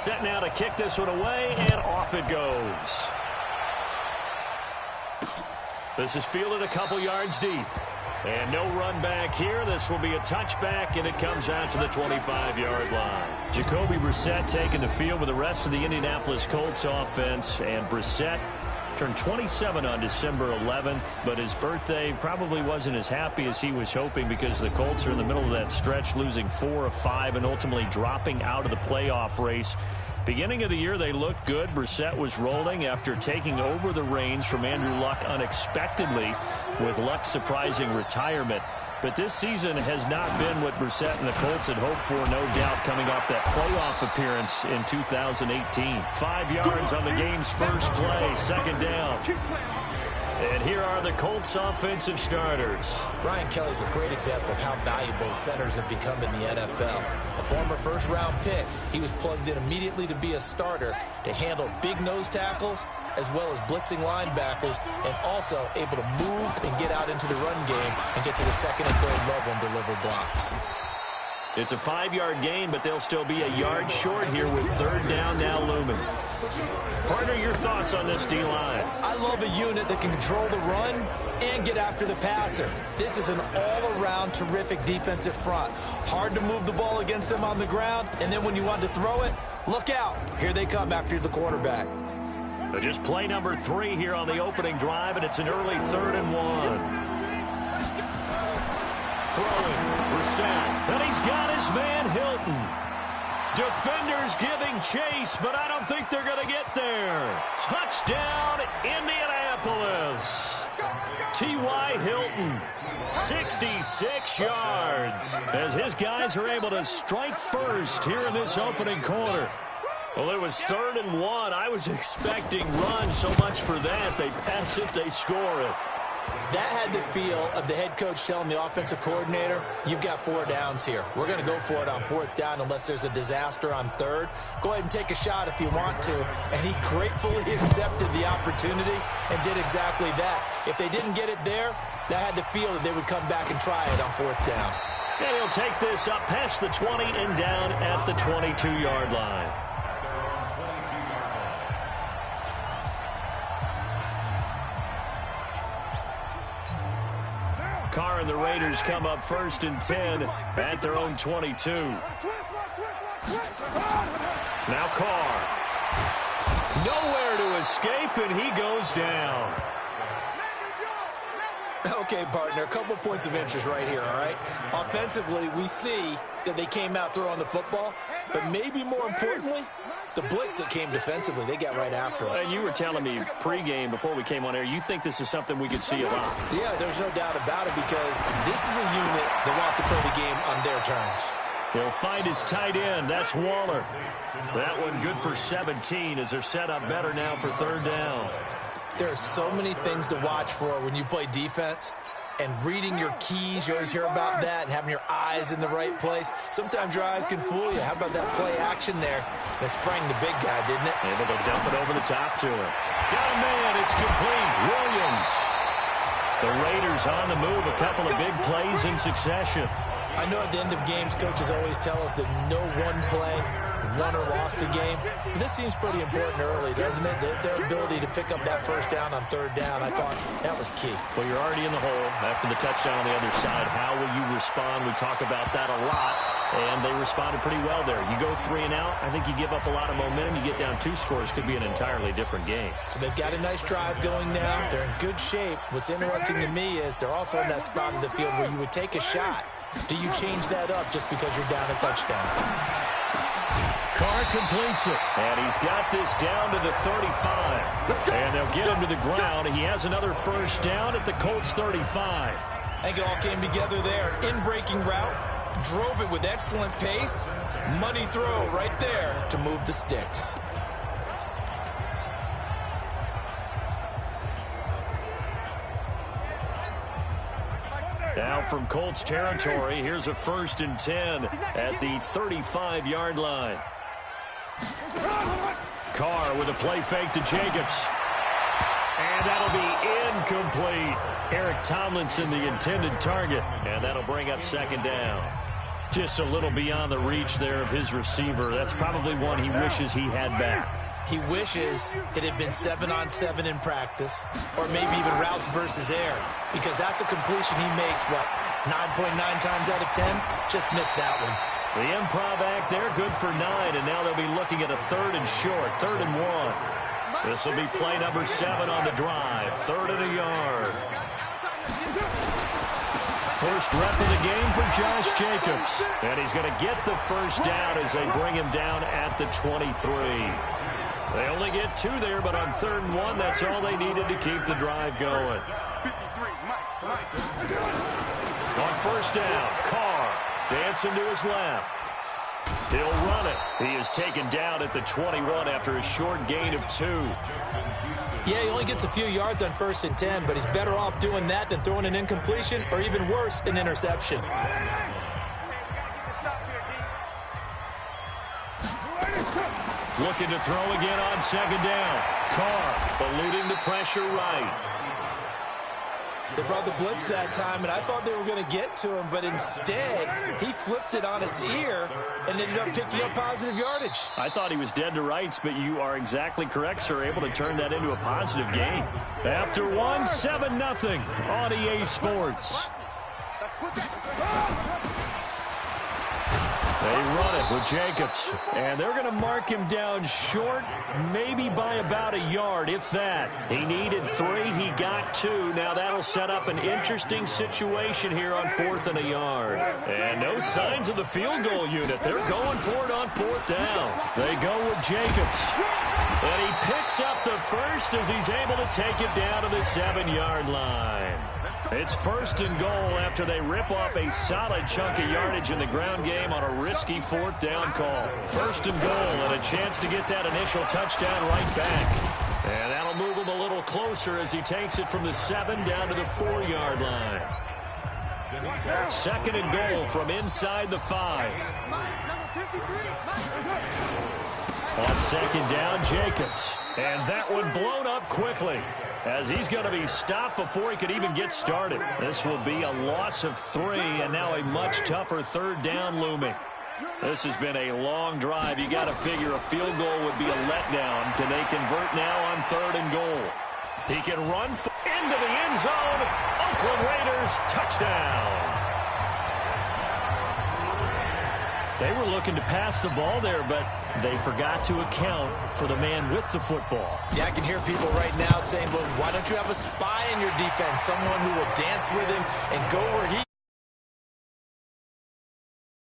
set now to kick this one away, and off it goes. This is fielded a couple yards deep. And no run back here. This will be a touchback, and it comes out to the 25-yard line. Jacoby Brissett taking the field with the rest of the Indianapolis Colts offense. And Brissett turned 27 on December 11th, but his birthday probably wasn't as happy as he was hoping because the Colts are in the middle of that stretch, losing 4 of 5 and ultimately dropping out of the playoff race. Beginning of the year, they looked good. Brissett was rolling after taking over the reins from Andrew Luck unexpectedly, with Luck's surprising retirement. But this season has not been what Brissett and the Colts had hoped for, no doubt, coming off that playoff appearance in 2018. 5 yards on the game's first play, second down. And here are the Colts offensive starters. Brian Kelly's a great example of how valuable centers have become in the NFL. A former first-round pick, he was plugged in immediately to be a starter to handle big nose tackles as well as blitzing linebackers, and also able to move and get out into the run game and get to the second and third level and deliver blocks. It's a 5-yard gain, but they'll still be a yard short here with third down now looming. Partner, your thoughts on this D-line? I love a unit that can control the run and get after the passer. This is an all-around terrific defensive front. Hard to move the ball against them on the ground, and then when you want to throw it, look out. Here they come after the quarterback. Just play number 3 here on the opening drive, and it's an early 3rd and 1. Throwing, Brissett, and he's got his man Hilton. Defenders giving chase, but I don't think they're going to get there. Touchdown, Indianapolis. T.Y. Hilton, 66 yards, as his guys are able to strike first here in this opening quarter. Well, it was 3rd and 1. I was expecting run so much for that. They pass it, they score it. That had the feel of the head coach telling the offensive coordinator, you've got 4 downs here. We're going to go for it on 4th down unless there's a disaster on 3rd. Go ahead and take a shot if you want to. And he gratefully accepted the opportunity and did exactly that. If they didn't get it there, that had the feel that they would come back and try it on 4th down. And he'll take this up past the 20 and down at the 22-yard line. Carr and the Raiders come up 1st and 10 at their own 22. Now Carr. Nowhere to escape, and he goes down. Okay, partner, a couple points of interest right here, all right? Offensively, we see that they came out throwing the football, but maybe more importantly, the blitz that came defensively, they got right after it. And you were telling me pregame before we came on air, you think this is something we could see a lot. Yeah, there's no doubt about it because this is a unit that wants to play the game on their terms. He'll find his tight end. That's Waller. That one good for 17 as they're set up better now for 3rd down. There are so many things to watch for when you play defense. And reading your keys, you always hear about that, and having your eyes in the right place. Sometimes your eyes can fool you. How about that play action there? That sprang the big guy, didn't it? Able to dump it over the top to him. Got a man, it's complete. Williams. The Raiders on the move, a couple of big plays in succession. I know at the end of games, coaches always tell us that no one play won or lost a game. This seems pretty important early, doesn't it? Their ability to pick up that 1st down on 3rd down, I thought that was key. Well, you're already in the hole after the touchdown on the other side. How will you respond? We talk about that a lot, and they responded pretty well there. You go 3 and out, I think you give up a lot of momentum. You get down 2 scores, could be an entirely different game. So they've got a nice drive going now. They're in good shape. What's interesting to me is they're also in that spot of the field where you would take a shot. Do you change that up just because you're down a touchdown? Carr completes it, and he's got this down to the 35. And they'll get him to the ground. He has another 1st down at the Colts 35. I think it all came together there. In-breaking route, drove it with excellent pace. Money throw right there to move the sticks. Now from Colts territory, here's a 1st and 10 at the 35-yard line. Carr with a play fake to Jacobs. And that'll be incomplete. Eric Tomlinson, the intended target. And that'll bring up 2nd down. Just a little beyond the reach there of his receiver. That's probably one he wishes he had back. He wishes it had been 7-on-7 in practice, or maybe even routes versus air, because that's a completion he makes, 9.9 times out of 10? Just missed that one. The improv act there, good for 9, and now they'll be looking at a 3rd and short, 3rd and 1. This will be play number 7 on the drive, 3rd and a yard. First rep of the game for Josh Jacobs, and he's going to get the first down as they bring him down at the 23. They only get 2 there, but on 3rd and 1, that's all they needed to keep the drive going. On first down, Carr dancing to his left. He'll run it. He is taken down at the 21 after a short gain of 2. Yeah, he only gets a few yards on 1st and 10, but he's better off doing that than throwing an incompletion or even worse, an interception. Looking to throw again on 2nd down. Carr eluding the pressure right. They brought the blitz that time, and I thought they were going to get to him, but instead, he flipped it on its ear and ended up picking up positive yardage. I thought he was dead to rights, but you are exactly correct, sir. Able to turn that into a positive gain. After 1, 7-0 on EA Sports. They run it with Jacobs, and they're going to mark him down short, maybe by about a yard, if that. He needed 3, he got 2. Now that'll set up an interesting situation here on 4th and a yard. And no signs of the field goal unit. They're going for it on 4th down. They go with Jacobs, and he picks up the first as he's able to take it down to the 7-yard line. It's 1st and goal after they rip off a solid chunk of yardage in the ground game on a risky 4th down call. 1st and goal and a chance to get that initial touchdown right back. And that'll move him a little closer as he takes it from the 7 down to the 4-yard line. 2nd and goal from inside the 5. On 2nd down, Jacobs. And that one blown up quickly, as he's going to be stopped before he could even get started. This will be a loss of 3, and now a much tougher 3rd down looming. This has been a long drive. You got to figure a field goal would be a letdown. Can they convert now on 3rd and goal? He can run into the end zone. Oakland Raiders touchdown. They were looking to pass the ball there, but they forgot to account for the man with the football. Yeah, I can hear people right now saying, well, why don't you have a spy in your defense, someone who will dance with him and go where he